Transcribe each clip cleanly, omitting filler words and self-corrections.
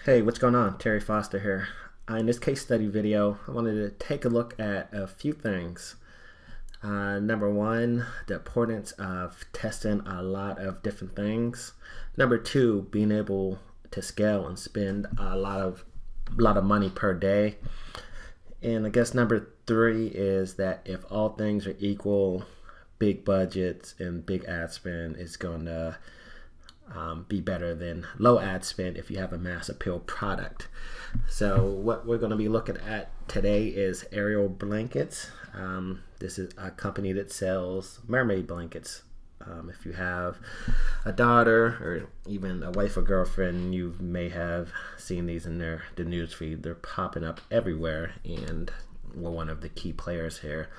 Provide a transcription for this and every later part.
Hey, what's going on? Terry Foster here. In this case study video, I wanted to take a look at a few things. Number one, the importance of testing a lot of different things. Number two, being able to scale and spend a lot of money per day. And I guess number three is that if all things are equal, big budgets and big ad spend is going to be better than low ad spend if you have a mass appeal product. So what we're going to be looking at today is Ariel blankets. This is a company that sells mermaid blankets. If you have a daughter or even a wife or girlfriend, you may have seen these in the news feed. They're popping up everywhere, and we're one of the key players here.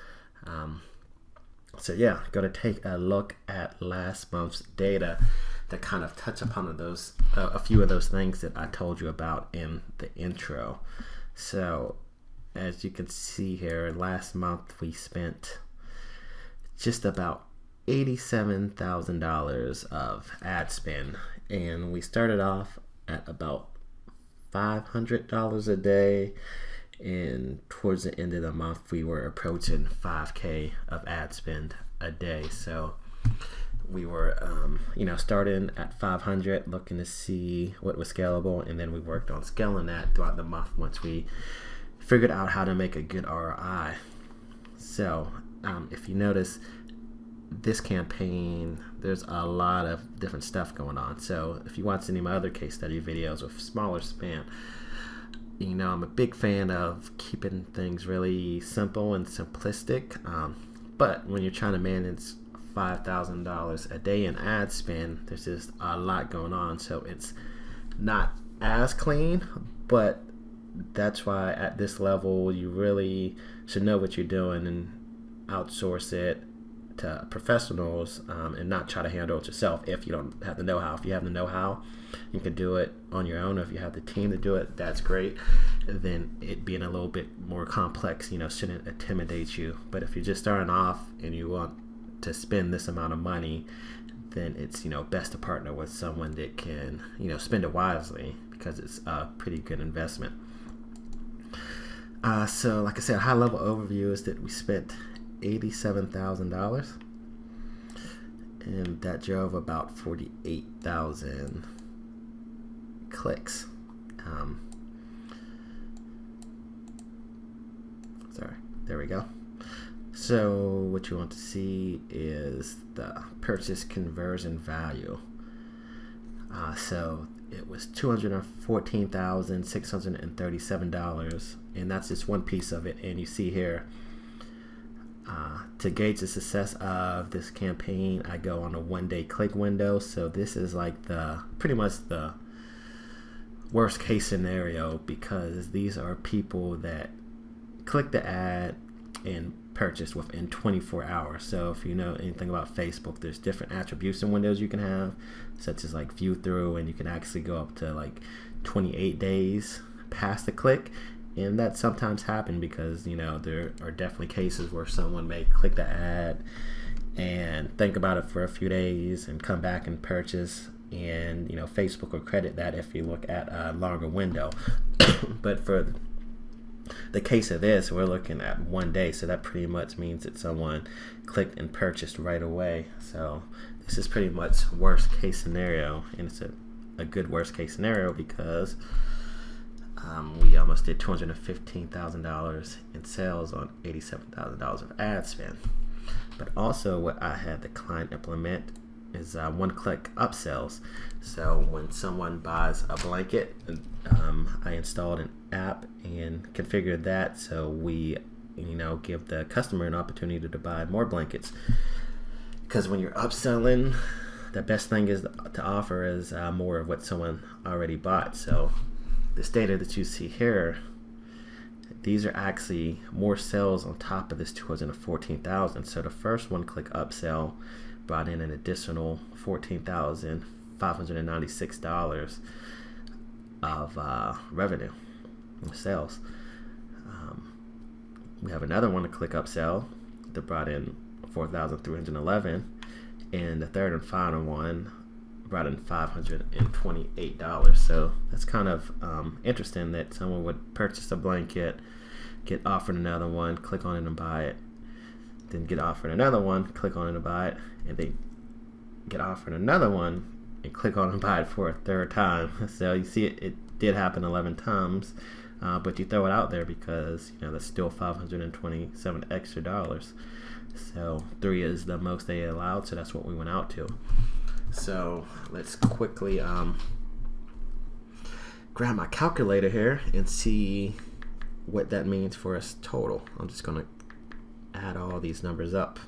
So yeah, going to take a look at last month's data to kind of touch upon those a few of those things that I told you about in the intro. So as you can see here, last month we spent just about $87,000 of ad spend, and we started off at about $500 a day, and towards the end of the month we were approaching 5K of ad spend a day. So we were starting at 500, looking to see what was scalable, and then we worked on scaling that throughout the month once we figured out how to make a good ROI. So if you notice, this campaign, there's a lot of different stuff going on. So if you watch any of my other case study videos with smaller span, I'm a big fan of keeping things really simple and simplistic. But when you're trying to manage $5,000 a day in ad spend, there's just a lot going on. So it's not as clean, but that's why at this level you really should know what you're doing and outsource it to professionals, and not try to handle it yourself if you don't have the know-how. If you have the know-how, you can do it on your own. If you have the team to do it, that's great. Then it being a little bit more complex, shouldn't intimidate you. But if you're just starting off and you want to spend this amount of money, then it's best to partner with someone that can spend it wisely, because it's a pretty good investment. So like I said, a high level overview is that we spent $87,000, and that drove about 48,000 clicks. Sorry, there we go. So what you want to see is the purchase conversion value. So it was $214,637, and that's just one piece of it. And you see here, to gauge the success of this campaign, I go on a one-day click window. So this is like pretty much the worst case scenario, because these are people that click the ad and purchase within 24 hours. So if you know anything about Facebook, there's different attribution windows you can have, such as like view through, and you can actually go up to like 28 days past the click. And that sometimes happen because there are definitely cases where someone may click the ad and think about it for a few days and come back and purchase, and Facebook will credit that if you look at a longer window. But for the case of this, we're looking at one day, so that pretty much means that someone clicked and purchased right away. So this is pretty much worst case scenario, and it's a good worst case scenario, because we almost did $215,000 in sales on $87,000 of ad spend. But also what I had the client implement is one-click upsells. So when someone buys a blanket, I installed an app and configured that so we give the customer an opportunity to buy more blankets. Because when you're upselling, the best thing is to offer is more of what someone already bought. So this data that you see here, these are actually more sales on top of this 214,000. So the first one-click upsell brought in an additional $14,596 of revenue sales. We have another one-click upsell that brought in $4,311, and the third and final one brought in $528. So that's kind of interesting that someone would purchase a blanket, get offered another one, click on it and buy it, then get offered another one, click on it and buy it, and then get offered another one and click on it and buy it for a third time. So you see it did happen 11 times, but you throw it out there because that's still $527 extra dollars. So 3 is the most they allowed, so that's what we went out to. So let's quickly grab my calculator here and see what that means for us total. I'm just going to add all these numbers up.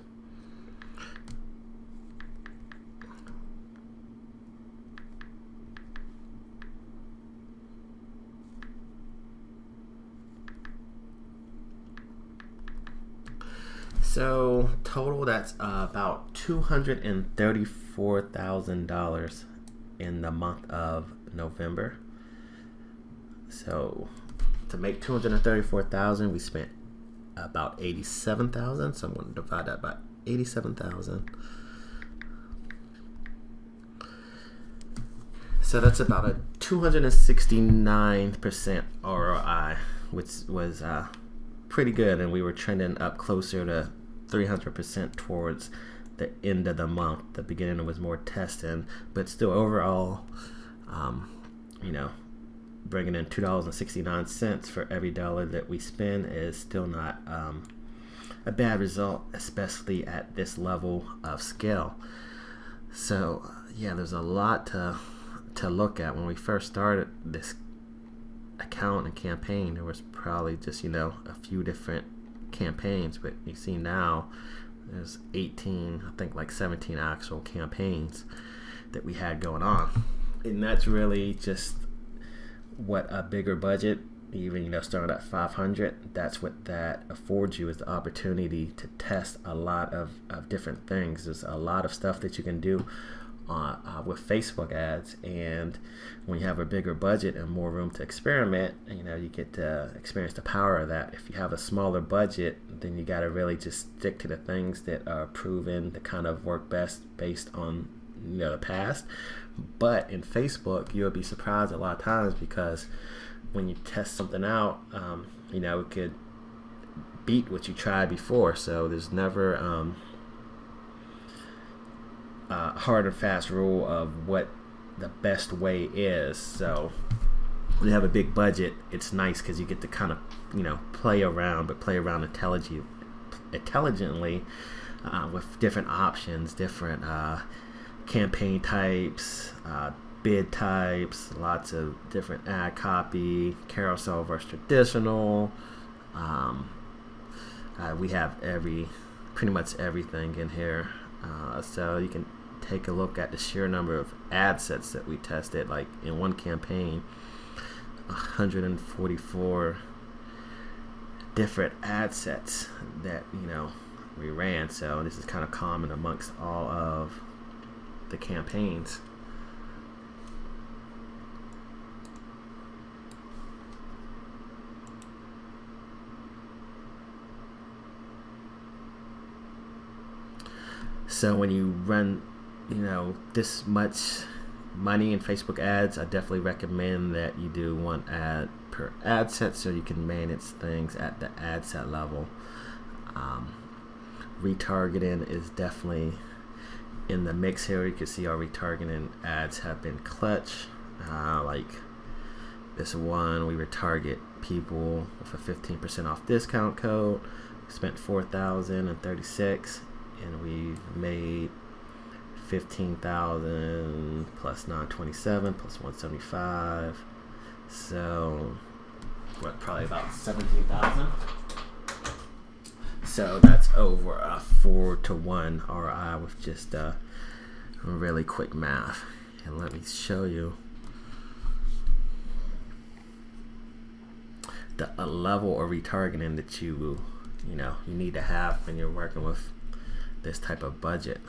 So total, that's about $234,000 in the month of November. So to make $234,000, we spent about $87,000. So I'm going to divide that by 87,000. So that's about a 269% ROI, which was pretty good, and we were trending up closer to 300% towards the end of the month. The beginning was more testing, but still overall, bringing in $2.69 for every dollar that we spend is still not a bad result, especially at this level of scale. So yeah, there's a lot to look at. When we first started this account and campaign, there was probably just a few different campaigns, but you see now there's 18, I think like 17 actual campaigns that we had going on, and that's really just what a bigger budget, even starting at 500, that's what that affords you, is the opportunity to test a lot of different things. There's a lot of stuff that you can do with Facebook ads, and when you have a bigger budget and more room to experiment, you get to experience the power of that. If you have a smaller budget, then you got to really just stick to the things that are proven to kind of work best based on the past. But in Facebook, you'll be surprised a lot of times, because when you test something out, it could beat what you tried before. So there's never hard and fast rule of what the best way is. So when you have a big budget, it's nice because you get to kind of play around, but play around intelligently with different options, different campaign types, bid types, lots of different ad copy, carousel versus traditional. We have pretty much everything in here. So you can take a look at the sheer number of ad sets that we tested. Like in one campaign, 144 different ad sets that we ran. So this is kind of common amongst all of the campaigns. So when you run this much money in Facebook ads, I definitely recommend that you do one ad per ad set, so you can manage things at the ad set level. Retargeting is definitely in the mix here. You can see our retargeting ads have been clutch. Like this one, we retarget people with a 15% off discount code. We spent $4,036, and we made 15,000 plus 927 plus 175. So what, probably about 17,000. So that's over a 4-to-1 ROI with just really quick math. And let me show you the level of retargeting that you need to have when you're working with this type of budget.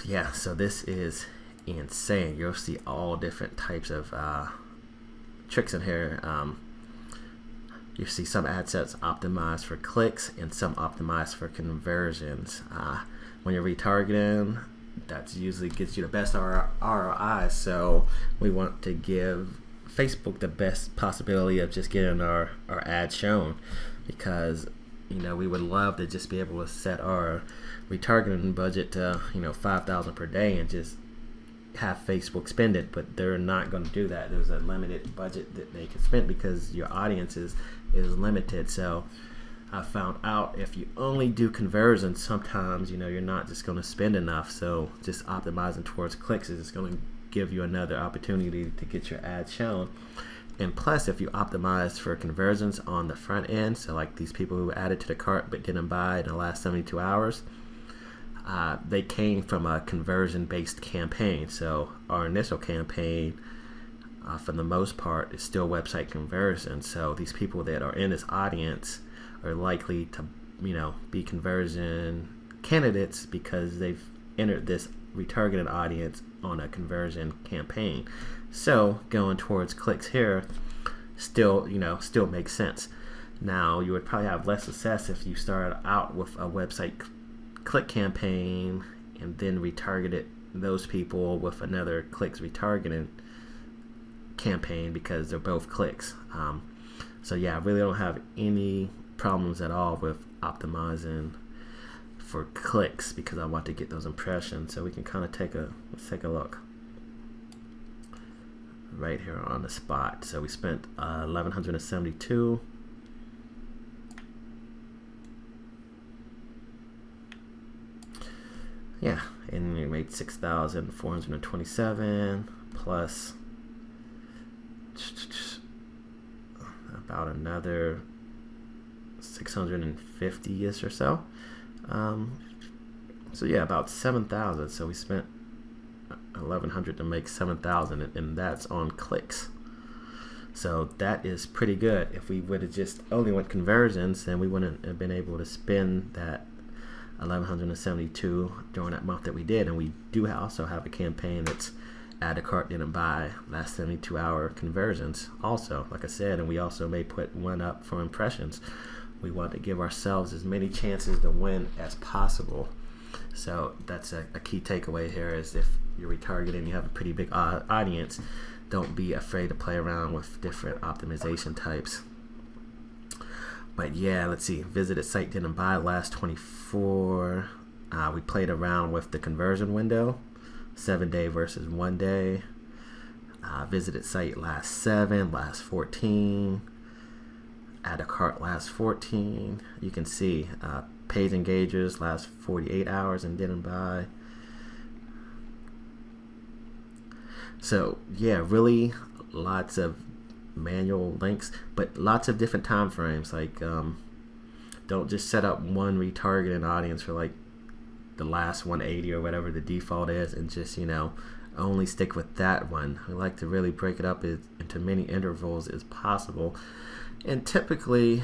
Yeah, so this is insane. You'll see all different types of tricks in here. You see some ad sets optimized for clicks and some optimized for conversions. When you're retargeting, that usually gets you the best ROI. So we want to give Facebook the best possibility of just getting our ads shown, because we would love to just be able to set our retargeting budget to $5,000 per day and just have Facebook spend it, but they're not going to do that. There's a limited budget that they can spend because your audience is limited. So I found out if you only do conversions, sometimes you're not just going to spend enough. So just optimizing towards clicks is going to give you another opportunity to get your ad shown. And plus, if you optimize for conversions on the front end, so like these people who added to the cart but didn't buy in the last 72 hours, they came from a conversion-based campaign. So our initial campaign, for the most part, is still website conversion. So these people that are in this audience are likely to, be conversion candidates because they've entered this retargeted audience on a conversion campaign. So going towards clicks here still makes sense. Now, you would probably have less success if you started out with a website click campaign and then retargeted those people with another clicks retargeting campaign, because they're both clicks. So yeah, I really don't have any problems at all with optimizing for clicks because I want to get those impressions. So we can kind of let's take a look right here on the spot. So we spent 1,172. Yeah, and we made 6,427 plus about another 650-ish or so. So yeah, about 7,000. So we spent 1,100 to make 7,000, and that's on clicks. So that is pretty good. If we would have just only went conversions, then we wouldn't have been able to spend that 1,172 during that month that we did. And we do also have a campaign that's add to cart didn't buy last 72-hour conversions also, like I said, and we also may put one up for impressions. We want to give ourselves as many chances to win as possible. So that's a key takeaway here, is if you're retargeting, you have a pretty big audience, don't be afraid to play around with different optimization types. But yeah, let's see, visited site didn't buy last 24. We played around with the conversion window, 7-day versus 1 day. Visited site last 7, last 14. Add a cart last 14. You can see page engagers last 48 hours and didn't buy. So yeah, really lots of manual links, but lots of different time frames. Like don't just set up one retargeting audience for like the last 180 or whatever the default is and just only stick with that one. We like to really break it up into many intervals as possible. And typically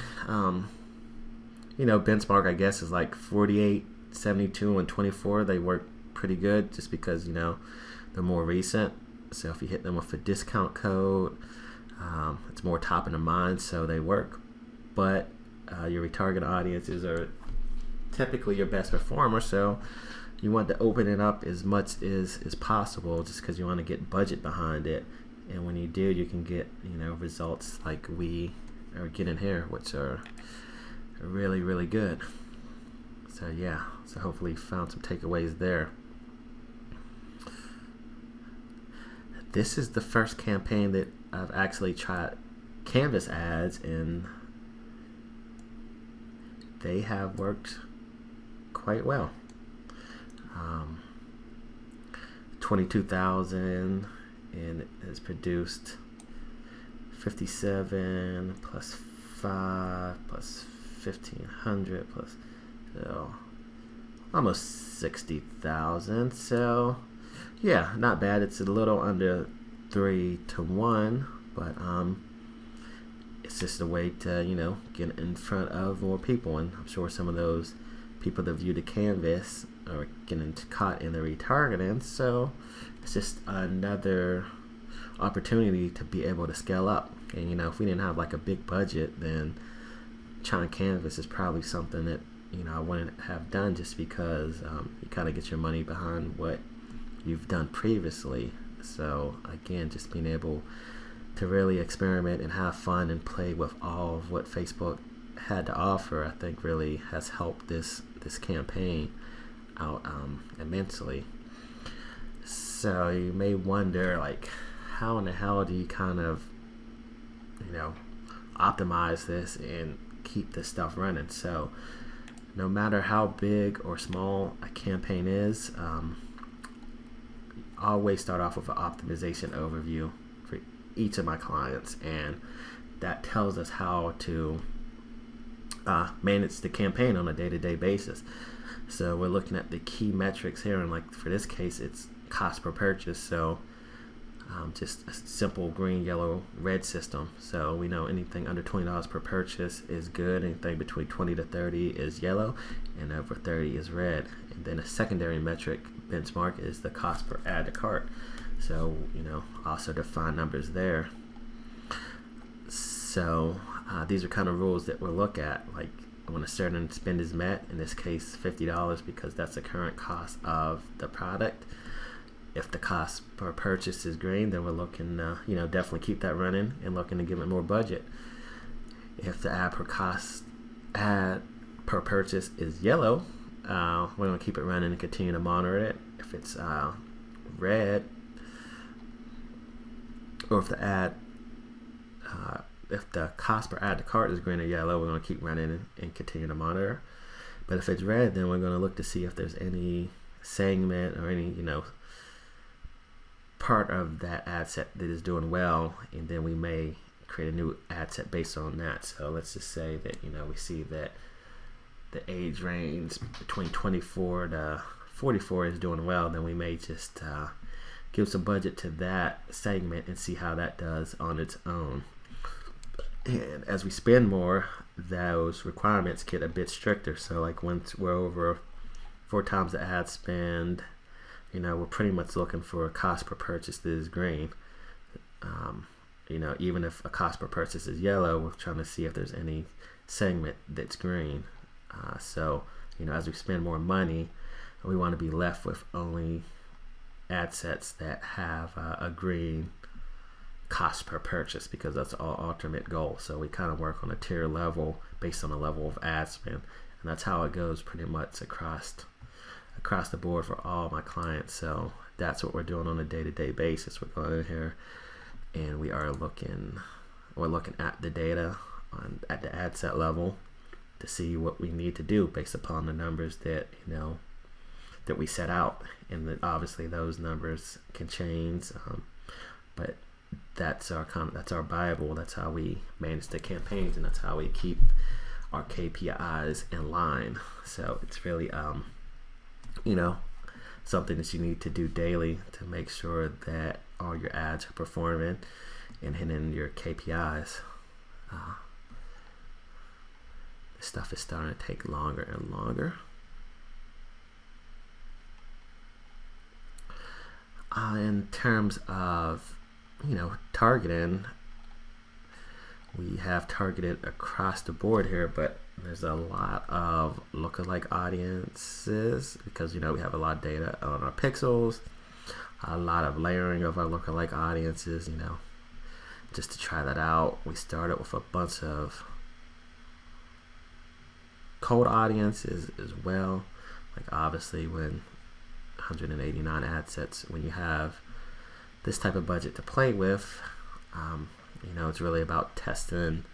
benchmark I guess is like 48, 72, and 24. They work pretty good just because they're more recent. So if you hit them with a discount code, it's more top of the mind, so they work. But your retarget audiences are typically your best performer, so you want to open it up as much as possible just because you want to get budget behind it. And when you do, you can get results like we are getting here, which are really, really good. So yeah, so hopefully you found some takeaways there. This is the first campaign that I've actually tried Canvas ads, and they have worked quite well. 22,000, and it has produced 57 plus 5 plus 1,500 plus, so almost 60,000. So yeah, not bad. It's a little under 3 to 1, but it's just a way to get in front of more people, and I'm sure some of those people that view the canvas or getting caught in the retargeting. So it's just another opportunity to be able to scale up. And if we didn't have like a big budget, then trying canvas is probably something that I wouldn't have done, just because you kind of get your money behind what you've done previously. So again, just being able to really experiment and have fun and play with all of what Facebook had to offer, I think really has helped this campaign out immensely. So you may wonder, like, how in the hell do you kind of optimize this and keep this stuff running? So no matter how big or small a campaign is, I always start off with an optimization overview for each of my clients, and that tells us how to manage the campaign on a day-to-day basis. So we're looking at the key metrics here, and like for this case, it's cost per purchase. So just a simple green, yellow, red system. So we know anything under $20 per purchase is good. Anything between 20 to 30 is yellow, and over 30 is red. And then a secondary metric benchmark is the cost per add to cart. So also define numbers there. So these are kind of rules that we'll look at, like when a certain spend is met, in this case $50, because that's the current cost of the product. If the cost per purchase is green, then we're looking definitely keep that running and looking to give it more budget. If the ad per purchase is yellow, we're going to keep it running and continue to monitor it. If it's red, or if the cost per add to cart is green or yellow, we're going to keep running and continue to monitor. But if it's red, then we're going to look to see if there's any segment or any part of that ad set that is doing well, and then we may create a new ad set based on that. So let's just say that we see that the age range between 24 to 44 is doing well, then we may just give some budget to that segment and see how that does on its own. And as we spend more, those requirements get a bit stricter. So like once we're over 4 times the ad spend, we're pretty much looking for a cost per purchase that is green. Even if a cost per purchase is yellow, we're trying to see if there's any segment that's green. So as we spend more money, we want to be left with only ad sets that have a green cost per purchase, because that's our ultimate goal. So we kind of work on a tier level based on the level of ad spend, and that's how it goes pretty much across the board for all my clients. So that's what we're doing on a day-to-day basis. We're going in here and we're looking at the data at the ad set level to see what we need to do based upon the numbers that that we set out. And then obviously those numbers can change, but that's our Bible. That's how we manage the campaigns, and that's how we keep our KPIs in line. So it's really something that you need to do daily to make sure that all your ads are performing and hitting your KPIs. This stuff is starting to take longer and longer. In terms of targeting, we have targeted across the board here, but there's a lot of lookalike audiences because we have a lot of data on our pixels, a lot of layering of our lookalike audiences. Just to try that out, we started with a bunch of cold audiences as well. Like obviously when 189 ad sets, when you have this type of budget to play with, it's really about testing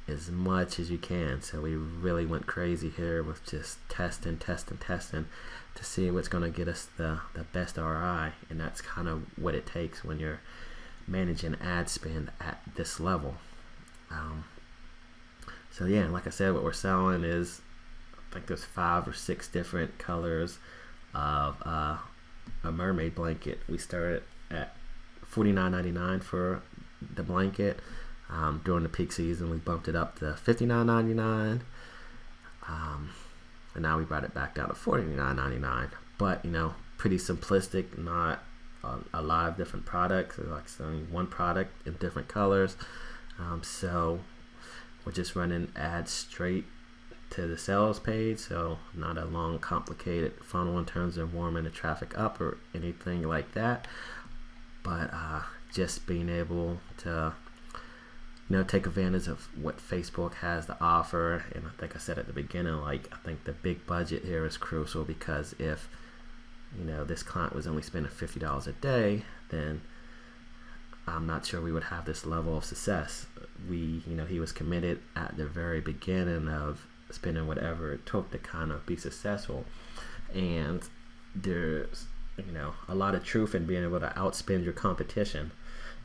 as much as you can. So we really went crazy here with just testing to see what's going to get us the best ROI, and that's kind of what it takes when you're managing ad spend at this level. So yeah, like I said, what we're selling is, I think there's 5 or 6 different colors of a mermaid blanket. We started at $49.99 for the blanket. During the peak season, we bumped it up to $59.99. and now we brought it back down to $49.99. But pretty simplistic, not a lot of different products. It's like selling one product in different colors. So we're just running ads straight to the sales page, so not a long complicated funnel in terms of warming the traffic up or anything like that, but just being able to take advantage of what Facebook has to offer. And I think I said at the beginning, I think the big budget here is crucial, because if this client was only spending $50 a day, then I'm not sure we would have this level of success. He was committed at the very beginning of spending whatever it took to kind of be successful. And there's a lot of truth in being able to outspend your competition,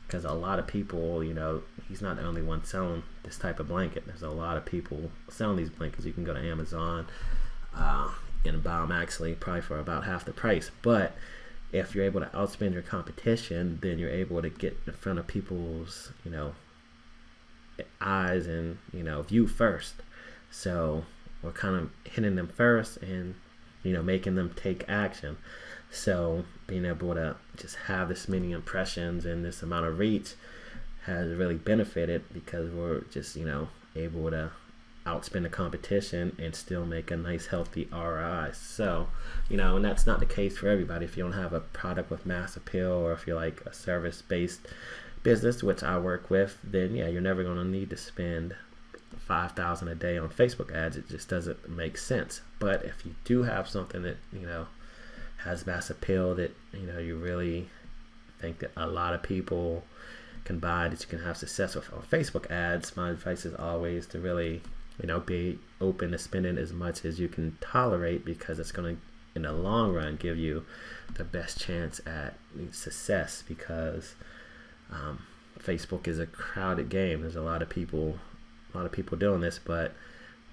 because a lot of people, he's not the only one selling this type of blanket. There's a lot of people selling these blankets. You can go to Amazon and buy them actually probably for about half the price. But if you're able to outspend your competition, then you're able to get in front of people's eyes and view first. So we're kind of hitting them first and making them take action. So being able to just have this many impressions and this amount of reach has really benefited, because we're just able to outspend the competition and still make a nice healthy ROI. So and that's not the case for everybody. If you don't have a product with mass appeal, or if you're like a service-based business, which I work with, then you're never going to need to spend $5,000 a day on Facebook ads. It just doesn't make sense. But if you do have something that has mass appeal, that you really think that a lot of people can buy, that you can have success with on Facebook ads, my advice is always to really be open to spending as much as you can tolerate, because it's going to in the long run give you the best chance at success. Because Facebook is a crowded game. There's a lot of people doing this, but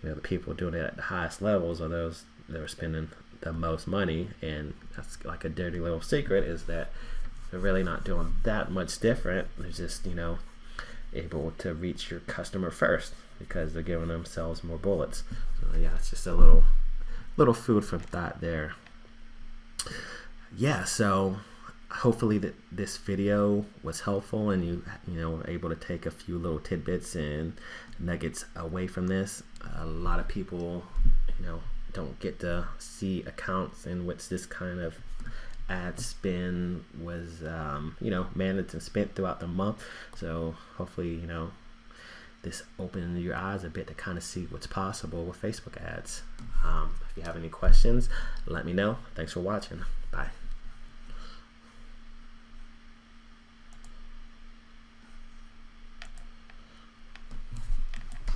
the people doing it at the highest levels are those that are spending the most money. And that's like a dirty little secret, is that they're really not doing that much different. They're just able to reach your customer first, because they're giving themselves more bullets. So it's just a little food for thought there. So hopefully that this video was helpful, and you were able to take a few little tidbits and nuggets away from this. A lot of people don't get to see accounts in which this kind of ad spend was managed and spent throughout the month. So hopefully this opened your eyes a bit to kind of see what's possible with Facebook ads. If you have any questions, let me know. Thanks for watching.